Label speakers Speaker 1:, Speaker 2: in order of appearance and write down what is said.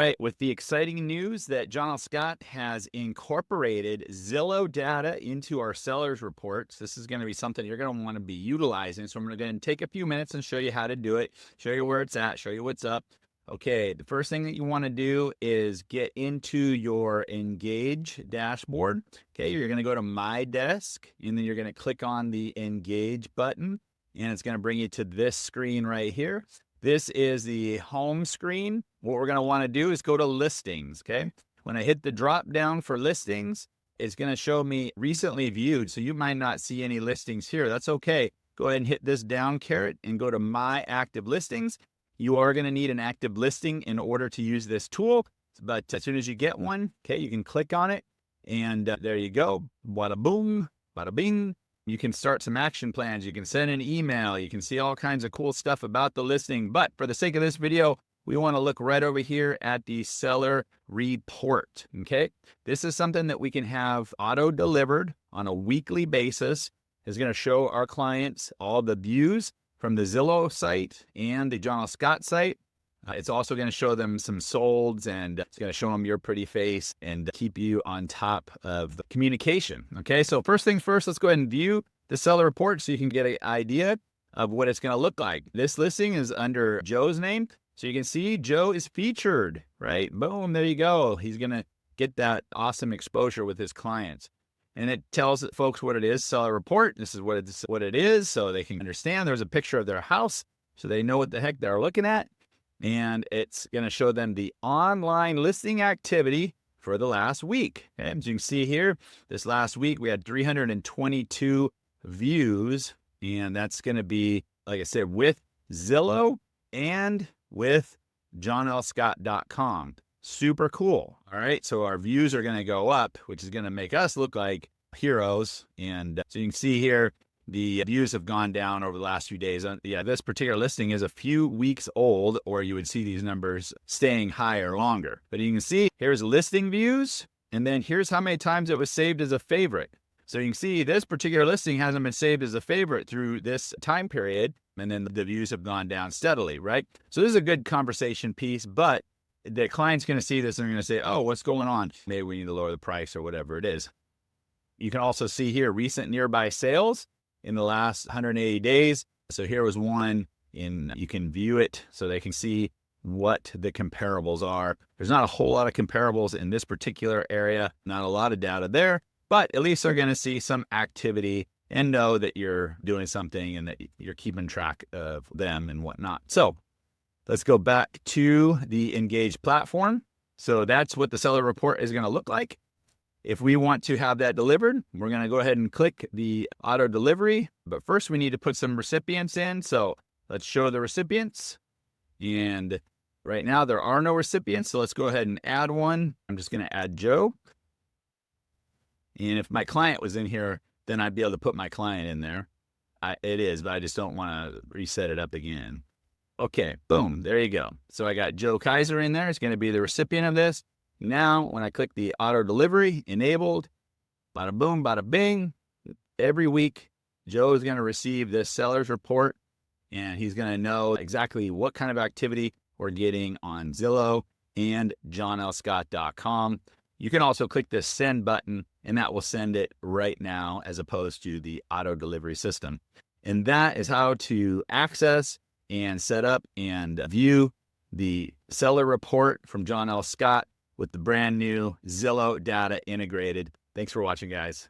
Speaker 1: right, with the exciting news that John L. Scott has incorporated Zillow data into our sellers reports, this is going to be something you're going to want to be utilizing. So I'm going to take a few minutes and show you how to do it, show you where it's at, show you what's up. Okay, the first thing that you want to do is get into your Engage dashboard. Okay, you're going to go to MyDesk, and then you're going to click on the Engage button, and it's going to bring you to this screen right here. This is the home screen. What we're going to want to do is go to listings, okay? When I hit the drop down for listings, it's going to show me recently viewed. So you might not see any listings here. That's okay. Go ahead and hit this down caret and go to My Active Listings. You are going to need an active listing in order to use this tool. But as soon as you get one, okay, you can click on it. And there you go. Bada boom, bada bing. You can start some action plans. You can send an email. You can see all kinds of cool stuff about the listing. But for the sake of this video, we want to look right over here at the seller report. Okay. This is something that we can have auto delivered on a weekly basis. It's going to show our clients all the views from the Zillow site and the John L. Scott site. It's also going to show them some solds, and it's going to show them your pretty face and keep you on top of the communication. Okay, so first things first, let's go ahead and view the seller report so you can get an idea of what it's going to look like. This listing is under Joe's name. So you can see Joe is featured, right? Boom, there you go. He's going to get that awesome exposure with his clients. And it tells folks what it is, seller report. This is what it is, so they can understand. There's a picture of their house, so they know what the heck they're looking at. And it's going to show them the online listing activity for the last week. Okay? As you can see here, this last week we had 322 views, and that's going to be, like I said, with Zillow and with johnlscott.com. Super cool. All right. So our views are going to go up, which is going to make us look like heroes. And so you can see here, the views have gone down over the last few days. Yeah, this particular listing is a few weeks old, or you would see these numbers staying higher longer. But you can see here's listing views, and then here's how many times it was saved as a favorite. So you can see this particular listing hasn't been saved as a favorite through this time period, and then the views have gone down steadily, right? So this is a good conversation piece, but the client's going to see this and they're going to say, oh, what's going on? Maybe we need to lower the price or whatever it is. You can also see here recent nearby sales in the last 180 days. So here was one you can view it so they can see what the comparables are. There's not a whole lot of comparables in this particular area, not a lot of data there, but at least they're going to see some activity and know that you're doing something and that you're keeping track of them and whatnot. So let's go back to the Engage platform. So that's what the seller report is going to look like. If we want to have that delivered, we're going to go ahead and click the auto delivery. But first we need to put some recipients in. So let's show the recipients. And right now there are no recipients. So let's go ahead and add one. I'm just going to add Joe. And if my client was in here, then I'd be able to put my client in there. It is, but I just don't want to reset it up again. Okay, boom, there you go. So I got Joe Kaiser in there. It's going to be the recipient of this. Now, when I click the auto delivery enabled, bada boom, bada bing, every week, Joe is going to receive this seller's report, and he's going to know exactly what kind of activity we're getting on Zillow and johnlscott.com. You can also click this send button, and that will send it right now as opposed to the auto delivery system. And that is how to access and set up and view the seller report from John L. Scott with the brand new Zillow data integrated. Thanks for watching, guys.